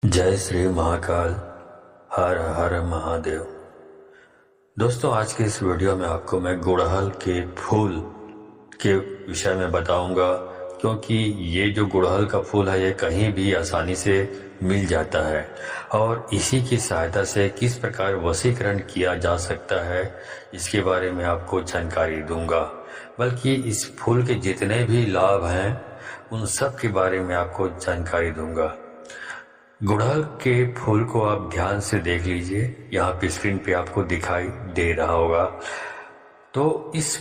जय श्री महाकाल। हर हर महादेव। दोस्तों, आज के इस वीडियो में आपको मैं गुड़हल के फूल के विषय में बताऊंगा, क्योंकि ये जो गुड़हल का फूल है ये कहीं भी आसानी से मिल जाता है और इसी की सहायता से किस प्रकार वशीकरण किया जा सकता है इसके बारे में आपको जानकारी दूंगा। बल्कि इस फूल के जितने भी लाभ हैं उन सब के बारे में आपको जानकारी दूंगा। गुड़हल के फूल को आप ध्यान से देख लीजिए, यहाँ पे स्क्रीन पे आपको दिखाई दे रहा होगा। तो इस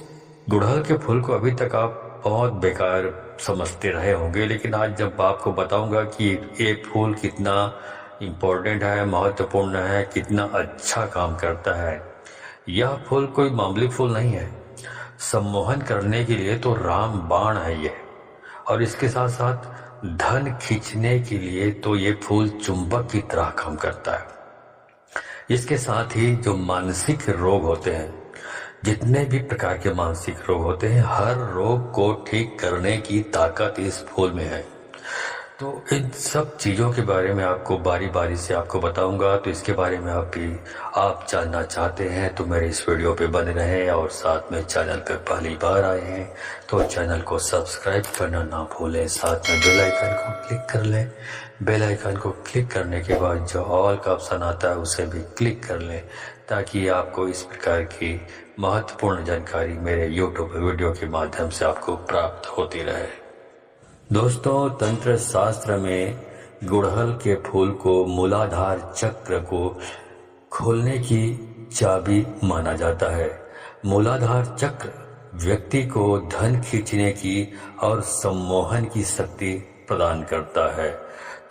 गुड़हल के फूल को अभी तक आप बहुत बेकार समझते रहे होंगे, लेकिन आज जब आपको बताऊंगा कि ये फूल कितना इम्पोर्टेंट है, महत्वपूर्ण है, कितना अच्छा काम करता है। यह फूल कोई मामूली फूल नहीं है। सम्मोहन करने के लिए तो राम बाण है ये, और इसके साथ साथ धन खींचने के लिए तो ये फूल चुंबक की तरह काम करता है। इसके साथ ही जो मानसिक रोग होते हैं, जितने भी प्रकार के मानसिक रोग होते हैं, हर रोग को ठीक करने की ताकत इस फूल में है। तो इन सब चीज़ों के बारे में आपको बारी बारी से आपको बताऊंगा। तो इसके बारे में आप जानना चाहते हैं तो मेरे इस वीडियो पे बने रहें, और साथ में चैनल पे पहली बार आए हैं तो चैनल को सब्सक्राइब करना ना भूलें। साथ में बेल आइकन को क्लिक कर लें। बेल आइकन को क्लिक करने के बाद जो ऑल का ऑप्शन आता है उसे भी क्लिक कर लें, ताकि आपको इस प्रकार की महत्वपूर्ण जानकारी मेरे यूट्यूब वीडियो के माध्यम से आपको प्राप्त होती रहे। दोस्तों, तंत्र शास्त्र में गुड़हल के फूल को मूलाधार चक्र को खोलने की चाबी माना जाता है। मूलाधार चक्र व्यक्ति को धन खींचने की और सम्मोहन की शक्ति प्रदान करता है।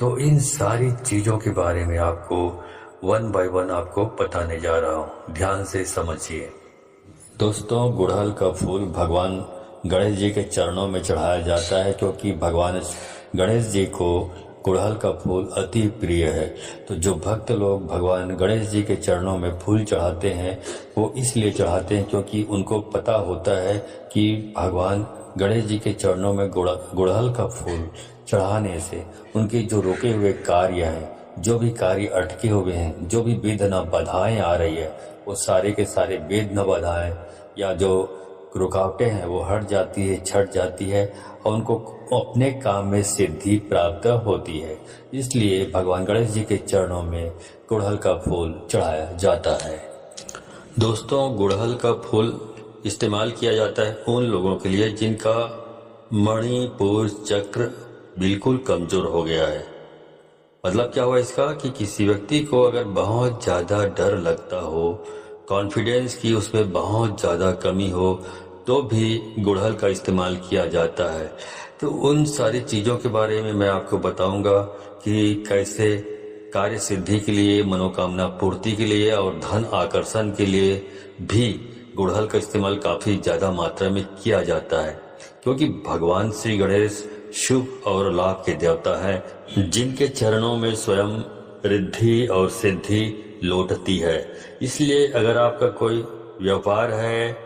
तो इन सारी चीजों के बारे में आपको वन बाय वन आपको बताने जा रहा हूँ, ध्यान से समझिए। दोस्तों, गुड़हल का फूल भगवान गणेश जी के चरणों में चढ़ाया जाता है, क्योंकि भगवान गणेश जी को गुड़हल का फूल अति प्रिय है। तो जो भक्त लोग भगवान गणेश जी के चरणों में फूल चढ़ाते हैं वो इसलिए चढ़ाते हैं क्योंकि उनको पता होता है कि भगवान गणेश जी के चरणों में गुड़हल का फूल चढ़ाने से उनके जो रुके हुए कार्य हैं, जो भी कार्य अटके हुए हैं, जो भी विघ्न बाधाएं आ रही है, वो सारे के सारे विघ्न बाधाएं या जो रुकावटें हैं वो हट जाती है, छट जाती है, और उनको अपने काम में सिद्धि प्राप्त होती है। इसलिए भगवान गणेश जी के चरणों में गुड़हल का फूल चढ़ाया जाता है। दोस्तों, गुड़हल का फूल इस्तेमाल किया जाता है उन लोगों के लिए जिनका मणिपुर चक्र बिल्कुल कमजोर हो गया है। मतलब क्या हुआ इसका कि किसी व्यक्ति को अगर बहुत ज्यादा डर लगता हो, कॉन्फिडेंस की उसमें बहुत ज्यादा कमी हो, तो भी गुड़हल का इस्तेमाल किया जाता है। तो उन सारी चीजों के बारे में मैं आपको बताऊंगा कि कैसे कार्य सिद्धि के लिए, मनोकामना पूर्ति के लिए और धन आकर्षण के लिए भी गुड़हल का इस्तेमाल काफी ज्यादा मात्रा में किया जाता है, क्योंकि भगवान श्री गणेश शुभ और लाभ के देवता हैं, जिनके चरणों में स्वयं रिद्धि और सिद्धि लौटती है। इसलिए अगर आपका कोई व्यापार है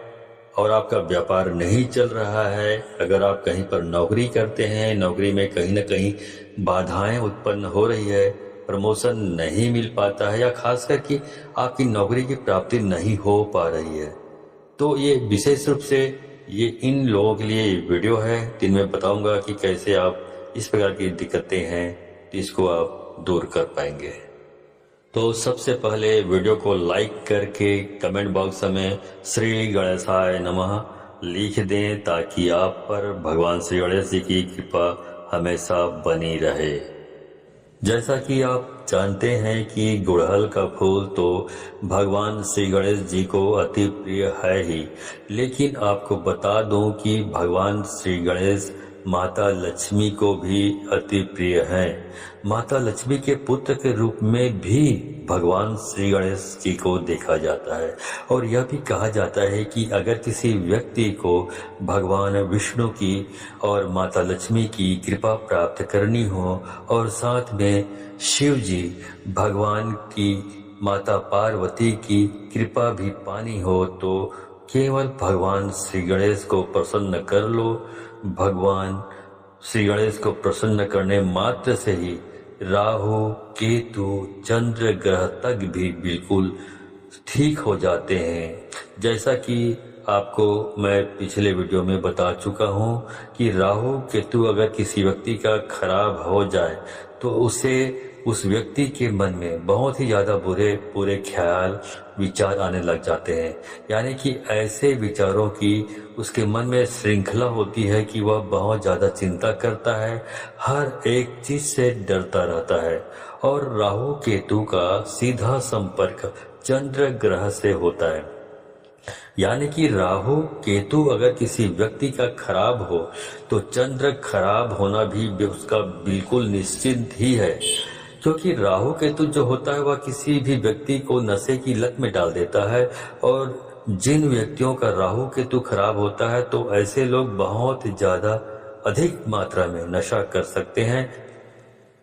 और आपका व्यापार नहीं चल रहा है, अगर आप कहीं पर नौकरी करते हैं, नौकरी में कहीं न कहीं बाधाएं उत्पन्न हो रही है, प्रमोशन नहीं मिल पाता है, या खास करके आपकी नौकरी की प्राप्ति नहीं हो पा रही है, तो ये विशेष रूप से ये इन लोगों के लिए वीडियो है, जिनमें बताऊंगा कि कैसे आप इस प्रकार की दिक्कतें हैं इसको आप दूर कर पाएंगे। तो सबसे पहले वीडियो को लाइक करके कमेंट बॉक्स में श्री गणेशाय नमः लिख दें, ताकि आप पर भगवान श्री गणेश जी की कृपा हमेशा बनी रहे। जैसा कि आप जानते हैं कि गुड़हल का फूल तो भगवान श्री गणेश जी को अति प्रिय है ही, लेकिन आपको बता दूं कि भगवान श्री गणेश माता लक्ष्मी को भी अति प्रिय हैं। माता लक्ष्मी के पुत्र के रूप में भी भगवान श्री गणेश जी को देखा जाता है, और यह भी कहा जाता है कि अगर किसी व्यक्ति को भगवान विष्णु की और माता लक्ष्मी की कृपा प्राप्त करनी हो, और साथ में शिव जी भगवान की माता पार्वती की कृपा भी पानी हो, तो केवल भगवान श्री गणेश को प्रसन्न कर लो। भगवान श्री गणेश को प्रसन्न करने मात्र से ही राहु केतु चंद्र ग्रह तक भी बिल्कुल ठीक हो जाते हैं। जैसा कि आपको मैं पिछले वीडियो में बता चुका हूं कि राहु केतु अगर किसी व्यक्ति का खराब हो जाए तो उस व्यक्ति के मन में बहुत ही ज़्यादा बुरे ख्याल विचार आने लग जाते हैं। यानी कि ऐसे विचारों की उसके मन में श्रृंखला होती है कि वह बहुत ज़्यादा चिंता करता है, हर एक चीज़ से डरता रहता है। और राहु केतु का सीधा संपर्क चंद्र ग्रह से होता है। यानी कि राहु केतु अगर किसी व्यक्ति का खराब हो तो चंद्र खराब होना भी उसका बिल्कुल निश्चित ही है, क्योंकि राहु केतु जो होता है वह किसी भी व्यक्ति को नशे की लत में डाल देता है। और जिन व्यक्तियों का राहु केतु खराब होता है तो ऐसे लोग बहुत ज्यादा अधिक मात्रा में नशा कर सकते हैं।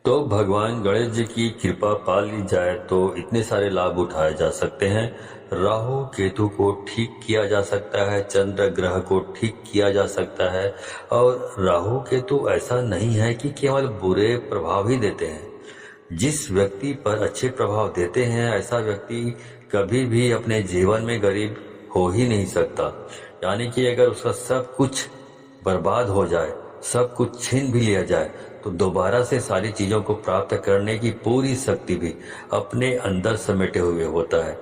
तो भगवान गणेश जी की कृपा पा ली जाए तो इतने सारे लाभ उठाए जा सकते हैं। राहु केतु को ठीक किया जा सकता है, चंद्र ग्रह को ठीक किया जा सकता है। और राहु केतु ऐसा नहीं है कि केवल बुरे प्रभाव ही देते हैं। जिस व्यक्ति पर अच्छे प्रभाव देते हैं ऐसा व्यक्ति कभी भी अपने जीवन में गरीब हो ही नहीं सकता। यानी कि अगर उसका सब कुछ बर्बाद हो जाए, सब कुछ छीन भी लिया जाए तो दोबारा से सारी चीजों को प्राप्त करने की पूरी शक्ति भी अपने अंदर समेटे हुए होता है।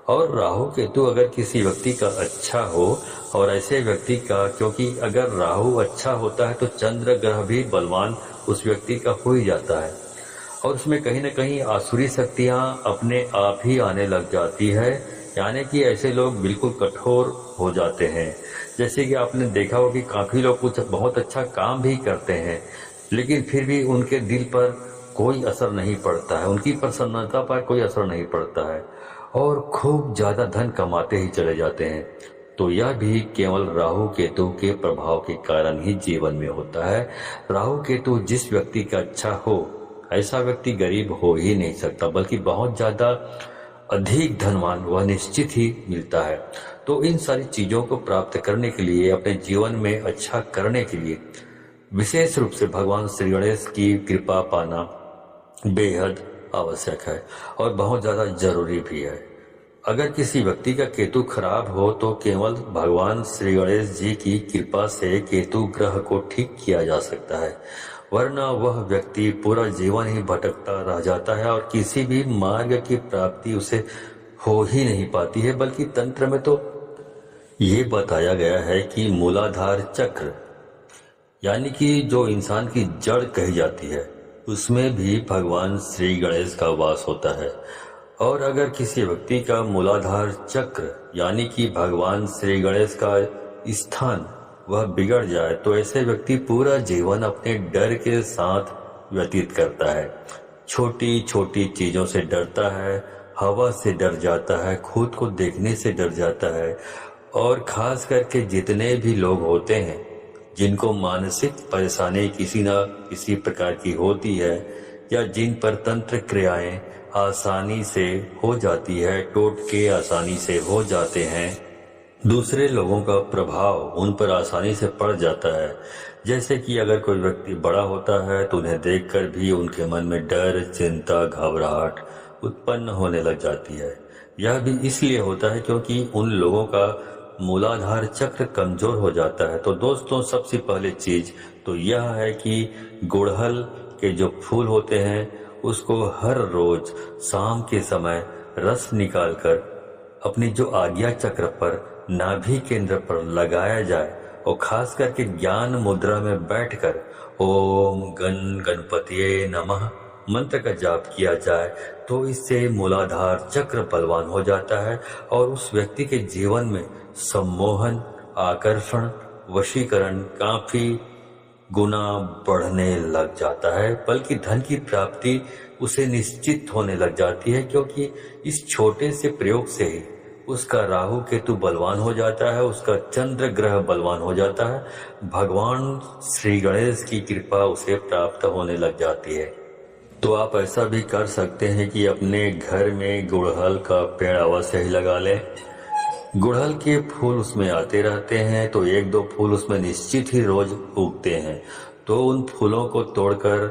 और राहु केतु अगर किसी व्यक्ति का अच्छा हो, और ऐसे व्यक्ति का, क्योंकि अगर राहु अच्छा होता है तो चंद्र ग्रह भी बलवान उस व्यक्ति का हो ही जाता है और उसमें कहीं न कहीं आसुरी शक्तियां अपने आप ही आने लग जाती है। यानी कि ऐसे लोग बिल्कुल कठोर हो जाते हैं। जैसे कि आपने देखा हो कि काफी लोग कुछ बहुत अच्छा काम भी करते हैं लेकिन फिर भी उनके दिल पर कोई असर नहीं पड़ता है, उनकी प्रसन्नता पर कोई असर नहीं पड़ता है और खूब ज्यादा धन कमाते ही चले जाते हैं। तो यह भी केवल राहु केतु के प्रभाव के कारण ही जीवन में होता है। राहु केतु जिस व्यक्ति का अच्छा हो ऐसा व्यक्ति गरीब हो ही नहीं सकता, बल्कि बहुत ज्यादा अधिक धनवान वह निश्चित ही मिलता है। तो इन सारी चीजों को प्राप्त करने के लिए, अपने जीवन में अच्छा करने के लिए विशेष रूप से भगवान श्री गणेश की कृपा पाना बेहद आवश्यक है और बहुत ज्यादा जरूरी भी है। अगर किसी व्यक्ति का केतु खराब हो तो केवल भगवान श्री गणेश जी की कृपा से केतु ग्रह को ठीक किया जा सकता है, वरना वह व्यक्ति पूरा जीवन ही भटकता रह जाता है और किसी भी मार्ग की प्राप्ति उसे हो ही नहीं पाती है। बल्कि तंत्र में तो ये बताया गया है कि मूलाधार चक्र, यानी कि जो इंसान की जड़ कही जाती है, उसमें भी भगवान श्री गणेश का वास होता है। और अगर किसी व्यक्ति का मूलाधार चक्र यानी कि भगवान श्री गणेश का स्थान वह बिगड़ जाए तो ऐसे व्यक्ति पूरा जीवन अपने डर के साथ व्यतीत करता है। छोटी छोटी चीजों से डरता है, हवा से डर जाता है, खुद को देखने से डर जाता है। और खास करके जितने भी लोग होते हैं जिनको मानसिक परेशानी किसी न किसी प्रकार की होती है या जिन पर तंत्र क्रियाएं आसानी से हो जाती है, टोटके आसानी से हो जाते हैं, दूसरे लोगों का प्रभाव उन पर आसानी से पड़ जाता है। जैसे कि अगर कोई व्यक्ति बड़ा होता है तो उन्हें देखकर भी उनके मन में डर, चिंता, घबराहट उत्पन्न होने लग जाती है। यह भी इसलिए होता है क्योंकि उन लोगों का मूलाधार चक्र कमजोर हो जाता है। तो दोस्तों, सबसे पहले चीज तो यह है कि गुड़हल के जो फूल होते हैं उसको हर रोज शाम के समय रस निकालकर अपनी जो आज्ञा चक्र पर, नाभि केंद्र पर लगाया जाए और खास करके ज्ञान मुद्रा में बैठकर ओम गणपतिये नमः मंत्र का जाप किया जाए तो इससे मूलाधार चक्र बलवान हो जाता है और उस व्यक्ति के जीवन में सम्मोहन, आकर्षण, वशीकरण काफी गुना बढ़ने लग जाता है। बल्कि धन की प्राप्ति उसे निश्चित होने लग जाती है क्योंकि इस छोटे से प्रयोग से ही उसका राहु केतु बलवान हो जाता है, उसका चंद्र ग्रह बलवान हो जाता है, भगवान श्री गणेश की कृपा उसे प्राप्त होने लग जाती है। तो आप ऐसा भी कर सकते हैं कि अपने घर में गुड़हल का पेड़ अवश्य ही लगा लें। गुड़हल के फूल उसमें आते रहते हैं तो एक दो फूल उसमें निश्चित ही रोज उगते हैं। तो उन फूलों को तोड़कर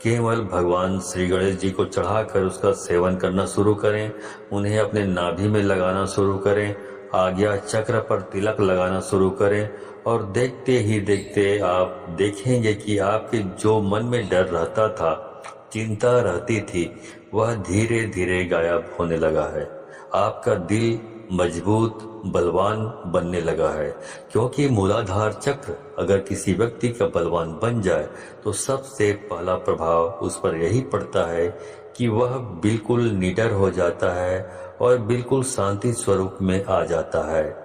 केवल भगवान श्री गणेश जी को चढ़ाकर उसका सेवन करना शुरू करें। उन्हें अपने नाभि में लगाना शुरू करें, आज्ञा चक्र पर तिलक लगाना शुरू करें और देखते ही देखते आप देखेंगे कि आपके जो मन में डर रहता था, चिंता रहती थी, वह धीरे धीरे गायब होने लगा है। आपका दिल मजबूत बलवान बनने लगा है, क्योंकि मूलाधार चक्र अगर किसी व्यक्ति का बलवान बन जाए तो सबसे पहला प्रभाव उस पर यही पड़ता है कि वह बिल्कुल निडर हो जाता है और बिल्कुल शांति स्वरूप में आ जाता है।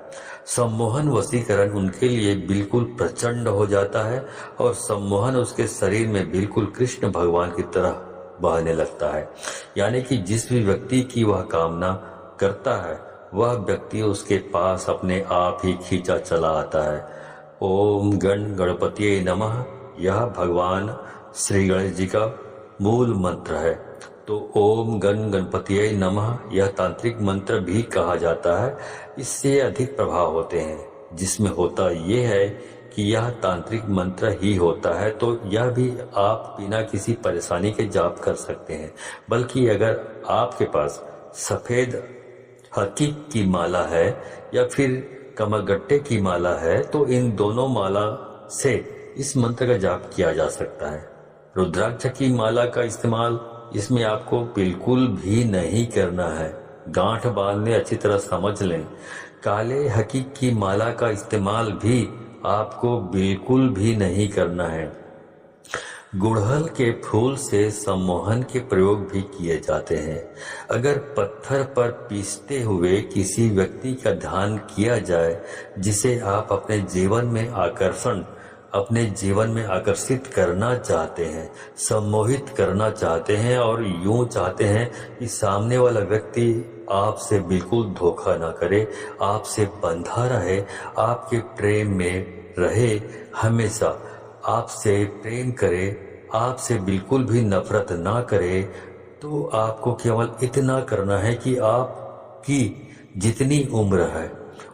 सम्मोहन वशीकरण उनके लिए बिल्कुल प्रचंड हो जाता है और सम्मोहन उसके शरीर में बिल्कुल कृष्ण भगवान की तरह बहने लगता है। यानी कि जिस भी व्यक्ति की वह कामना करता है वह व्यक्ति उसके पास अपने आप ही खींचा चला आता है। ओम गण गणपतिये नमः यह भगवान श्री गणेश जी का मूल मंत्र है। तो ओम गण गणपतिये नमः यह तांत्रिक मंत्र भी कहा जाता है। इससे अधिक प्रभाव होते हैं, जिसमें होता यह है कि यह तांत्रिक मंत्र ही होता है, तो यह भी आप बिना किसी परेशानी के जाप कर सकते हैं। बल्कि अगर आपके पास सफेद हकीक की माला है या फिर कमलगट्टे की माला है तो इन दोनों माला से इस मंत्र का जाप किया जा सकता है। रुद्राक्ष की माला का इस्तेमाल इसमें आपको बिल्कुल भी नहीं करना है। गांठ बांधने अच्छी तरह समझ लें। काले हकीक की माला का इस्तेमाल भी आपको बिल्कुल भी नहीं करना है। गुड़हल के फूल से सम्मोहन के प्रयोग भी किए जाते हैं। अगर पत्थर पर पीसते हुए किसी व्यक्ति का ध्यान किया जाए जिसे आप अपने जीवन में आकर्षित करना चाहते हैं, सम्मोहित करना चाहते हैं और यूं चाहते हैं कि सामने वाला व्यक्ति आपसे बिल्कुल धोखा ना करे, आपसे बंधा रहे, आपके प्रेम में रहे, हमेशा आपसे प्रेम करे, आपसे बिल्कुल भी नफरत ना करे, तो आपको केवल इतना करना है कि आपकी जितनी उम्र है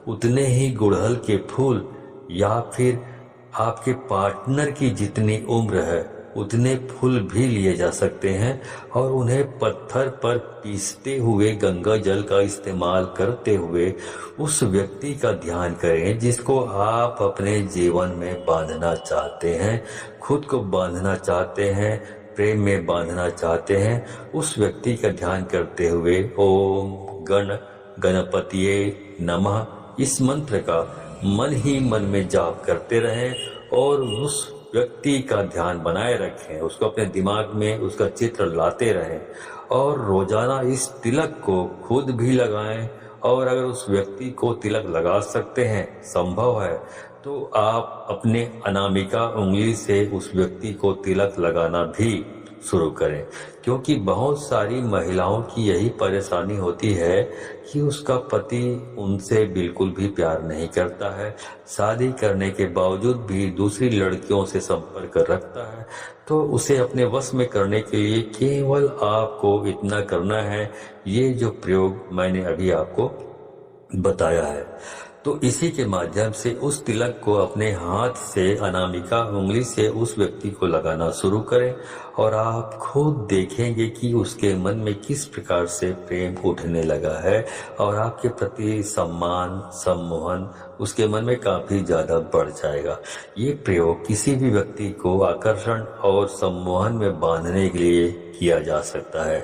उतने ही गुड़हल के फूल या फिर आपके पार्टनर की जितनी उम्र है उतने फूल भी लिए जा सकते हैं और उन्हें पत्थर पर पीसते हुए गंगा जल का इस्तेमाल करते हुए उस व्यक्ति का ध्यान करें जिसको आप अपने जीवन में बांधना चाहते हैं, खुद को बांधना चाहते हैं, प्रेम में बांधना चाहते हैं। उस व्यक्ति का ध्यान करते हुए ओम गण गणपतिये नमः इस मंत्र का मन ही मन में जाप करते रहें और उस व्यक्ति का ध्यान बनाए रखें, उसको अपने दिमाग में उसका चित्र लाते रहें और रोजाना इस तिलक को खुद भी लगाएं और अगर उस व्यक्ति को तिलक लगा सकते हैं, संभव है, तो आप अपने अनामिका उंगली से उस व्यक्ति को तिलक लगाना भी शुरू करें। क्योंकि बहुत सारी महिलाओं की यही परेशानी होती है कि उसका पति उनसे बिल्कुल भी प्यार नहीं करता है, शादी करने के बावजूद भी दूसरी लड़कियों से संपर्क रखता है। तो उसे अपने वश में करने के लिए केवल आपको इतना करना है, ये जो प्रयोग मैंने अभी आपको बताया है। तो इसी के माध्यम से उस तिलक को अपने हाथ से अनामिका उंगली से उस व्यक्ति को लगाना शुरू करें और आप खुद देखेंगे कि उसके मन में किस प्रकार से प्रेम उठने लगा है और आपके प्रति सम्मान सम्मोहन उसके मन में काफी ज्यादा बढ़ जाएगा। ये प्रयोग किसी भी व्यक्ति को आकर्षण और सम्मोहन में बांधने के लिए किया जा सकता है।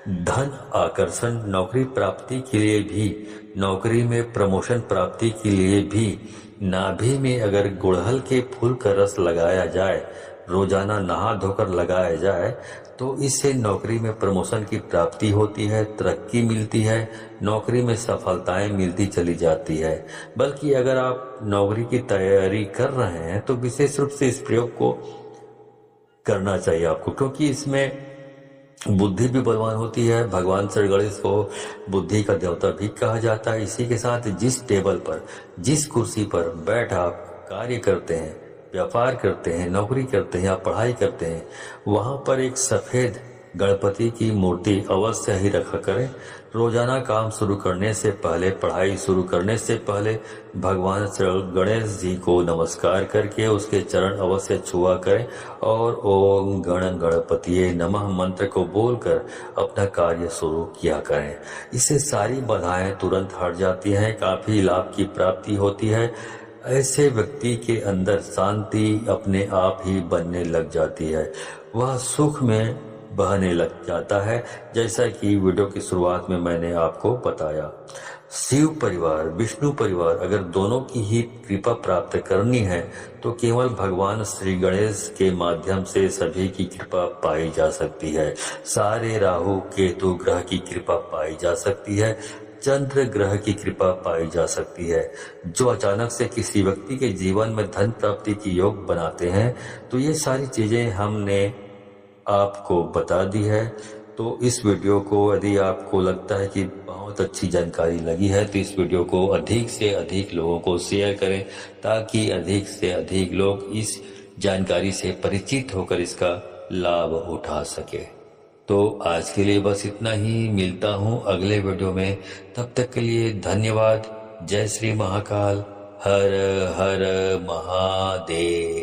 धन आकर्षण, नौकरी प्राप्ति के लिए भी, नौकरी में प्रमोशन प्राप्ति के लिए भी नाभि में अगर गुड़हल के फूल का रस लगाया जाए, रोजाना नहा धोकर लगाया जाए, तो इससे नौकरी में प्रमोशन की प्राप्ति होती है, तरक्की मिलती है, नौकरी में सफलताएं मिलती चली जाती है। बल्कि अगर आप नौकरी की तैयारी कर रहे हैं तो विशेष रूप से इस प्रयोग को करना चाहिए आपको, क्योंकि इसमें बुद्धि भी बलवान होती है। भगवान श्री गणेश को बुद्धि का देवता भी कहा जाता है। इसी के साथ जिस टेबल पर, जिस कुर्सी पर बैठ आप कार्य करते हैं, व्यापार करते हैं, नौकरी करते हैं या पढ़ाई करते हैं, वहां पर एक सफेद गणपति की मूर्ति अवश्य ही रखा करें। रोजाना काम शुरू करने से पहले, पढ़ाई शुरू करने से पहले भगवान श्री गणेश जी को नमस्कार करके उसके चरण अवश्य छुआ करें और ओम गण गणपतिये नमः मंत्र को बोलकर अपना कार्य शुरू किया करें। इससे सारी बाधाएं तुरंत हट जाती हैं, काफी लाभ की प्राप्ति होती है। ऐसे व्यक्ति के अंदर शांति अपने आप ही बनने लग जाती है, वह सुख में बहने लग जाता है। जैसा कि वीडियो की शुरुआत में मैंने आपको बताया, शिव परिवार, विष्णु परिवार, अगर दोनों की ही कृपा प्राप्त करनी है तो केवल भगवान श्री गणेश के माध्यम से सभी की कृपा पाई जा सकती है। सारे राहु केतु ग्रह की कृपा पाई जा सकती है, चंद्र ग्रह की कृपा पाई जा सकती है, जो अचानक से किसी व्यक्ति के जीवन में धन प्राप्ति की योग बनाते हैं। तो ये सारी चीजें हमने आपको बता दी है। तो इस वीडियो को यदि आपको लगता है कि बहुत अच्छी जानकारी लगी है तो इस वीडियो को अधिक से अधिक लोगों को शेयर करें, ताकि अधिक से अधिक लोग इस जानकारी से परिचित होकर इसका लाभ उठा सके। तो आज के लिए बस इतना ही, मिलता हूँ अगले वीडियो में। तब तक के लिए धन्यवाद। जय श्री महाकाल। हर हर महादेव।